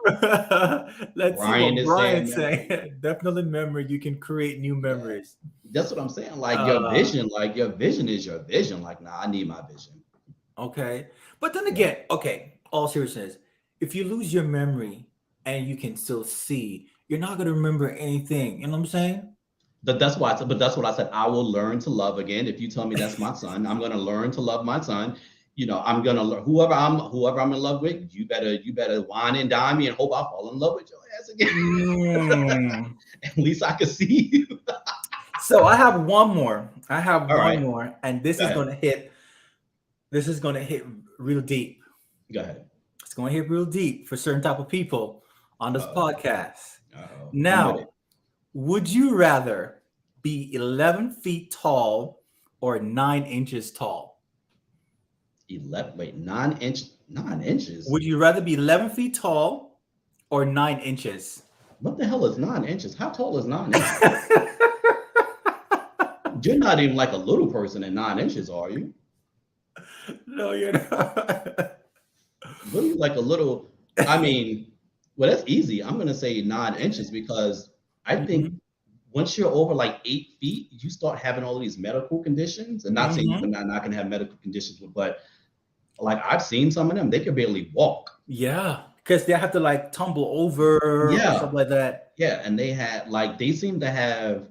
Let's see what Brian's saying. Definitely memory. You can create new memories. That's what I'm saying. Like your vision is your vision. Like, nah, I need my vision. Okay. But then again, all seriousness, if you lose your memory and you can still see, you're not going to remember anything. You know what I'm saying? That's what I said. I will learn to love again. If you tell me that's my son, I'm going to learn to love my son. I'm going to learn whoever I'm in love with. You better wine and dine me and hope I fall in love with your ass again. At least I can see you. So I have one more. More, and this is going to hit. This is going to hit real deep. Go ahead. It's going to hit real deep for certain type of people on this podcast. Now, would you rather be 11 feet tall or 9 inches tall? 9 inches? Would you rather be 11 feet tall or 9 inches? What the hell is 9 inches? How tall is 9 inches? You're not even like a little person at 9 inches, are you? No, you're not. What are you, like a little? I mean, well, that's easy. I'm going to say 9 inches because I think once you're over like 8 feet, you start having all these medical conditions. And not saying you're not going to have medical conditions, but like I've seen some of them, they can barely walk. Yeah, because they have to like tumble over or stuff like that. Yeah, and they seem to have,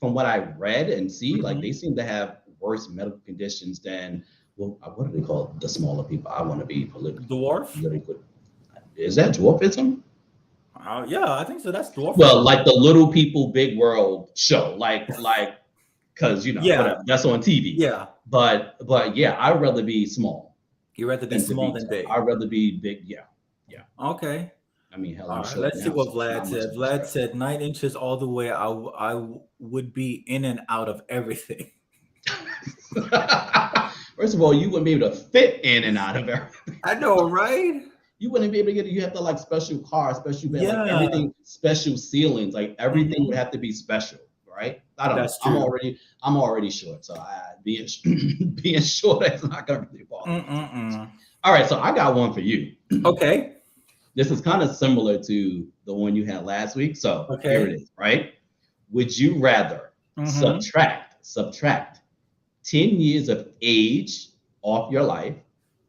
from what I read and see, like they seem to have worse medical conditions than, well, what do they call the smaller people? I want to be dwarf. Is that dwarfism? Yeah, I think so. That's dwarf. Well, like the Little People Big World show, like, because whatever, that's on TV. Yeah, but yeah, I'd rather be small. You'd rather be small than big. I'd rather be big. Yeah. Okay. I mean, hell, let's see what Vlad said. Vlad said 9 inches all the way. I would be in and out of everything. First of all, you wouldn't be able to fit in and out of everything. I know, right? You wouldn't be able to get it. You have to like special car, special bed, like everything, special ceilings, like everything would have to be special, right? I don't know. True. I'm already short, so being short is not gonna really bother. All right, so I got one for you. Okay. This is kind of similar to the one you had last week. So here it is, right? Would you rather subtract 10 years of age off your life?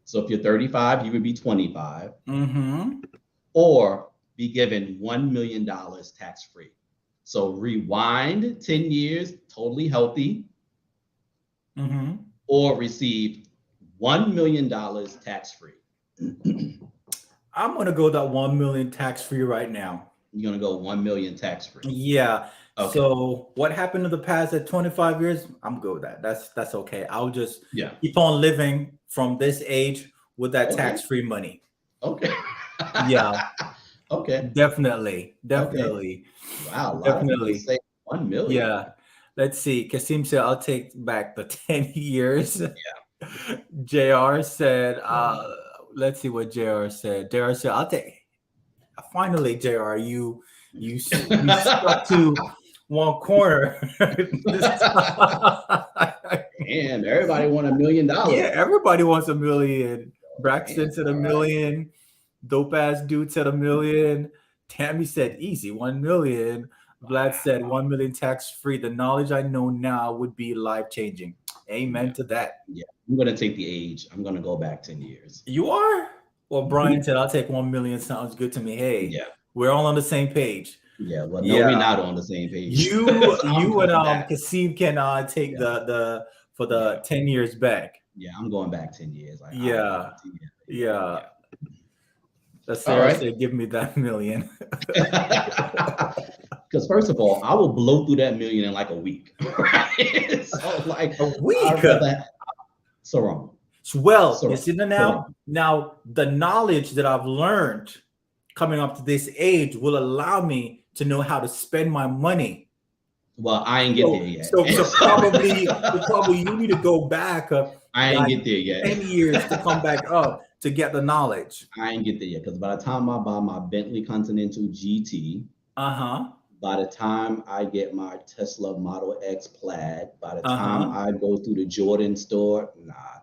So if you're 35, you would be 25. Or be given $1 million tax-free. So rewind 10 years, totally healthy. Or receive $1 million tax-free. I'm going to go that 1 million tax-free right now. You're going to go 1 million tax-free. Yeah. Okay. So what happened in the past at 25 years? I'm good with that. That's okay. I'll just keep on living from this age with that tax-free money. Okay. Yeah. Okay. Definitely. Okay. Wow. Definitely. Say 1 million. Yeah. Let's see. Kasim said, I'll take back the 10 years. Yeah. JR said, let's see what JR said. JR said, I'll take. Finally, JR, you stuck to one corner. And everybody want $1 million. Yeah, everybody wants $1 million. Braxton said $1 million. Dope ass dude said $1 million. Tammy said easy, 1 million. Vlad said 1 million tax free. The knowledge I know now would be life changing. Amen to that. Yeah, I'm gonna take the age. I'm gonna go back 10 years. You are? Well, Brian said I'll take 1 million. Sounds good to me. Hey, yeah, we're all on the same page. Yeah, well, no, we're not on the same page. You and Kasim can take the 10 years back. Yeah, I'm going back 10 years. Like, yeah. That's all right. Say, give me that $1 million. Because first of all, I will blow through that $1 million in like a week. Right? So like a week. So wrong. Well, you see now the knowledge that I've learned coming up to this age will allow me to know how to spend my money. Well, I ain't get there yet. So probably you need to go back. I ain't get there yet. 10 years to come back up to get the knowledge. I ain't get there yet because by the time I buy my Bentley Continental GT, by the time I get my Tesla Model X Plaid, by the time I go through the Jordan store,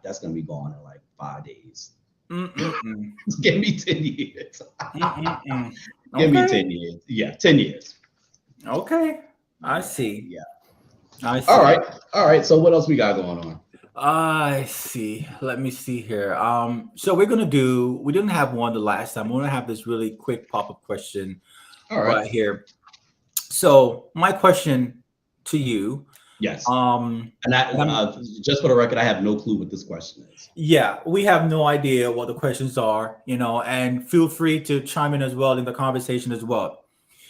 that's gonna be gone in like 5 days. Give me 10 years. Give me 10 years. Yeah, 10 years. Okay, I see. Yeah, I see. All right. So what else we got going on? I see. Let me see here. So we didn't have one the last time. We're gonna have this really quick pop-up question right here. So my question to you. Yes. And just for the record, I have no clue what this question is. Yeah, we have no idea what the questions are, and feel free to chime in as well in the conversation as well.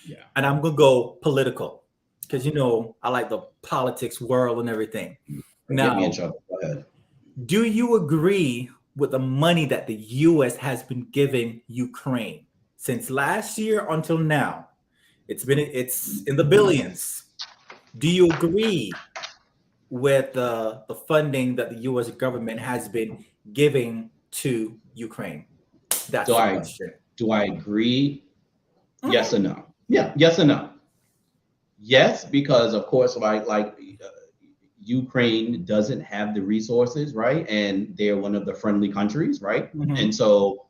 Yeah. And I'm gonna go political because I like the politics world and everything. Now, get me in trouble. Go ahead. Do you agree with the money that the U.S. has been giving Ukraine since last year until now? It's in the billions. Do you agree with the funding that the U.S. government has been giving to Ukraine? That's the question. Do I agree? Yes or no? Yeah, yes or no? Yes, because of course, Ukraine doesn't have the resources, right? And they're one of the friendly countries, right? And so,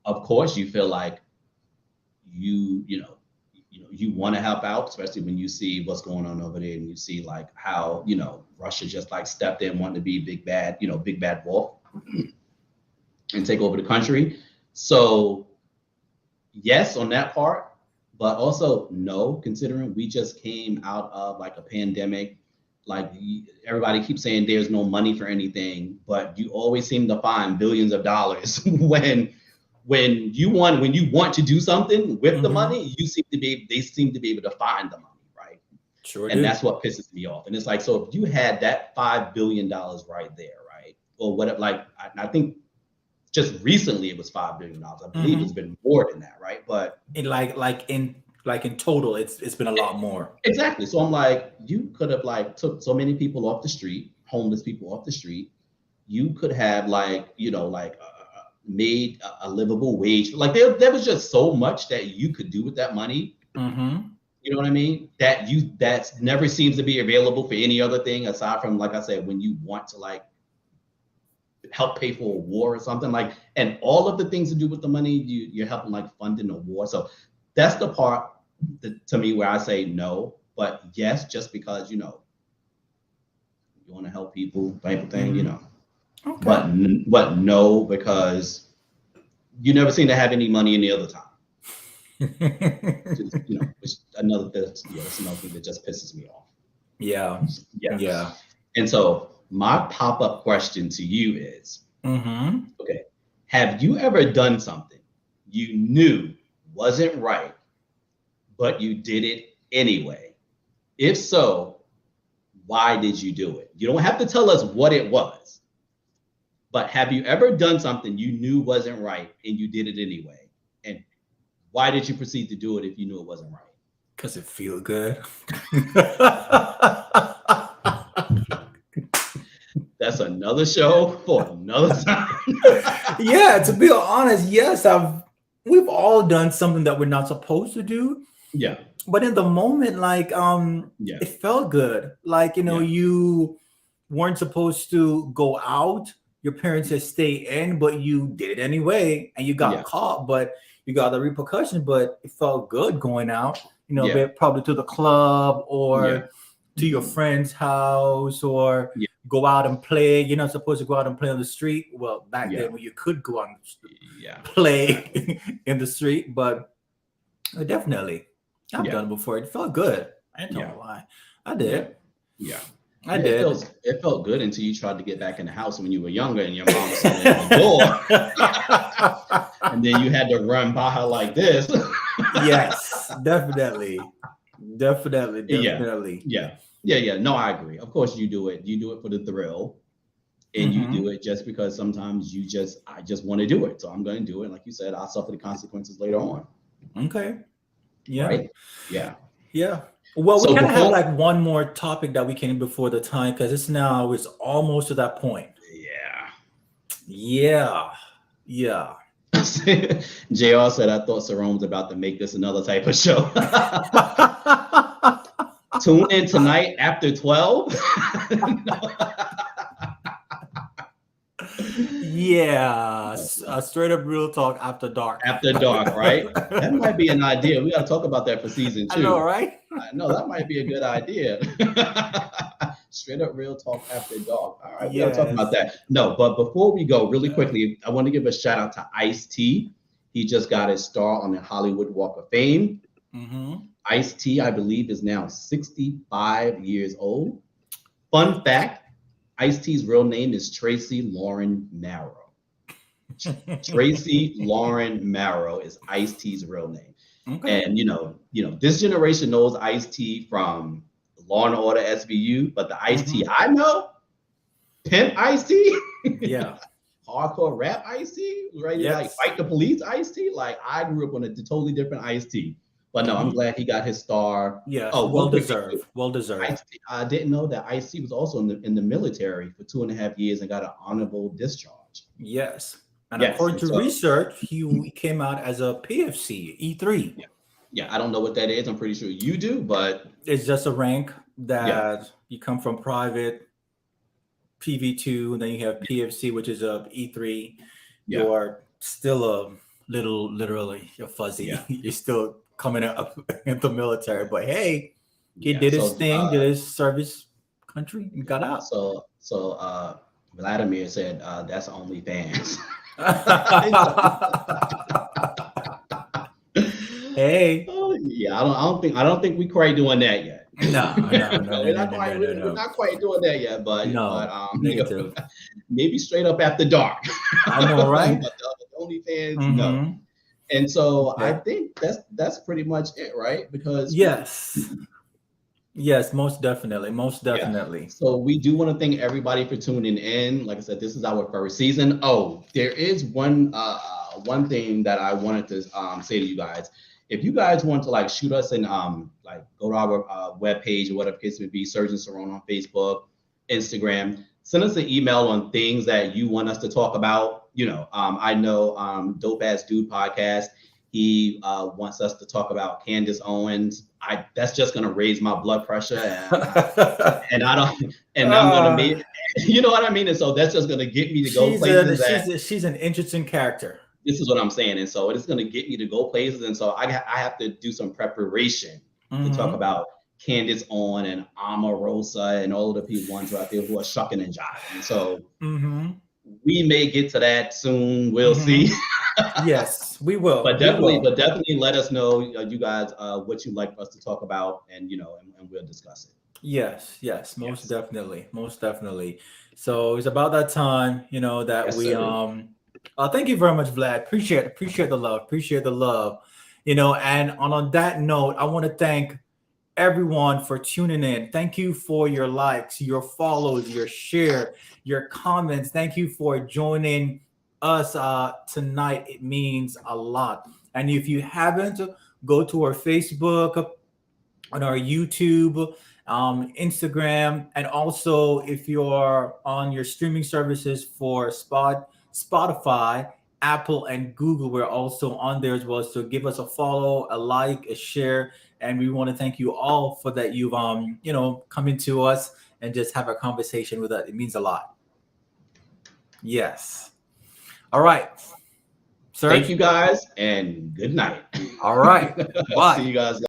of course, you feel like you want to help out, especially when you see what's going on over there, and you see like how Russia just like stepped in, wanting to be big bad wolf and take over the country. So yes, on that part, but also no, considering we just came out of like a pandemic. Like everybody keeps saying there's no money for anything, but you always seem to find billions of dollars when you want to do something with the money, they seem to be able to find the money, right? Sure. And that's what pisses me off. And it's like, so if you had that $5 billion right there, right? Or whatever, like I think just recently it was $5 billion. I believe it's been more than that, right? But in total, it's been a lot more. Exactly. So I'm like, you could have like took so many people off the street, homeless people off the street. You could have made a livable wage. Like there was just so much that you could do with that money. You know what I mean? That never seems to be available for any other thing aside from, like I said, when you want to like help pay for a war or something like, and all of the things to do with the money, you're helping like funding a war. So that's the part to me where I say no, but yes, just because, you want to help people type of thing, Okay. But no, because you never seem to have any money any other time. It's another thing that just pisses me off. Yeah. And so my pop-up question to you is, okay, have you ever done something you knew wasn't right, but you did it anyway? If so, why did you do it? You don't have to tell us what it was, but have you ever done something you knew wasn't right and you did it anyway? And why did you proceed to do it if you knew it wasn't right? Because it feels good. That's another show for another time. Yeah, to be honest, yes, we've all done something that we're not supposed to do. Yeah. But in the moment, like Yeah. it felt good. Like, Yeah. you weren't supposed to go out. Your parents said stay in, but you did it anyway, and you got Yeah. caught, but you got the repercussion. But it felt good going out, Yeah. probably to the club Yeah. or to your friend's house, or Yeah. go out and play. You're not supposed to go out and play on the street. Well, back Yeah. then when you could go out and Yeah. play in the street, but definitely, I've Yeah. done it before. It felt good. I don't know why. I did. Yeah. I Yeah, did. it felt good until you tried to get back in the house when you were younger and your mom was sitting at the door. And then you had to run by her like this. Yes, definitely. Definitely. Yeah. No, I agree. Of course you do it. You do it for the thrill. And you do it just because sometimes I just want to do it. So I'm going to do it. Like you said, I'll suffer the consequences later on. Okay. Yeah. Right? Yeah. Yeah. Well, So we kind of have before- like one more topic that we can before the time, because it's almost to that point. Yeah. JR said, I thought Saron was about to make this another type of show. Tune in tonight after 12. Yeah, straight up real talk after dark. After dark, right? That might be an idea. We got to talk about that for season 2. I know, right? I know that might be a good idea. Straight up real talk after dark. All right, we got to talk about that. No, but before we go, really quickly, I want to give a shout out to Ice-T. He just got his star on the Hollywood Walk of Fame. Ice-T, I believe, is now 65 years old. Fun fact, Ice-T's real name is Tracy Lauren Marrow. Tracy Lauren Marrow is Ice-T's real name. Okay. And this generation knows Ice-T from Law and Order SVU, but the Ice-T I know, Pimp Ice-T, Yeah. hardcore rap Ice-T, right? Yes. Like fight the police Ice-T. Like I grew up on a totally different Ice-T. But no, I'm glad he got his star. Yes. Oh, well deserved. Well deserved. I didn't know that Ice-T was also in the military for 2.5 years and got an honorable discharge. Yes. And according to research, he came out as a PFC E3. Yeah, I don't know what that is. I'm pretty sure you do, but it's just a rank that you come from private, PV2, and then you have PFC, which is a E3. Yeah. You're still a little, literally, you're fuzzy. Yeah. You're still coming up in the military, but hey, he did his thing, did his service country, and got out. So Vladimir said that's OnlyFans. Hey. Oh, yeah, I don't think we quite doing that yet. No. We're not quite doing that yet, but negative. Maybe straight up after dark. I know, right? But the OnlyFans, no. And so I think that's pretty much it, right? Because Yes, most definitely. Yeah. So we do want to thank everybody for tuning in. Like I said, this is our first season. Oh, there is one thing that I wanted to say to you guys. If you guys want to shoot us and go to our webpage or whatever case may be, Surgeon Saron on Facebook, Instagram, send us an email on things that you want us to talk about. I know Dope Ass Dude Podcast. He wants us to talk about Candace Owens. That's just gonna raise my blood pressure, and I'm gonna make, you know what I mean. And so that's just gonna get me to go places. She's an interesting character. This is what I'm saying, and so it's gonna get me to go places, and so I have to do some preparation to talk about Candace Owens and Omarosa and all of the people ones out there who are shucking and jiving. And so we may get to that soon. We'll see. Yes, we will. But definitely let us know, you guys, what you'd like for us to talk about, and and we'll discuss it. Yes, most definitely. So it's about that time, that we thank you very much, Vlad. Appreciate the love. And on that note, I want to thank everyone for tuning in. Thank you for your likes, your follows, your share, your comments. Thank you for joining us tonight. It means a lot. And if you haven't, go to our Facebook, on our YouTube, Instagram, and also if you're on your streaming services for Spotify Apple and Google. We're also on there as well. So give us a follow, a like, a share, and we want to thank you all for that. You've come into us and just have a conversation with us. It means a lot. Yes. All right. Serge? Thank you guys, and good night. All right. Bye. See you guys.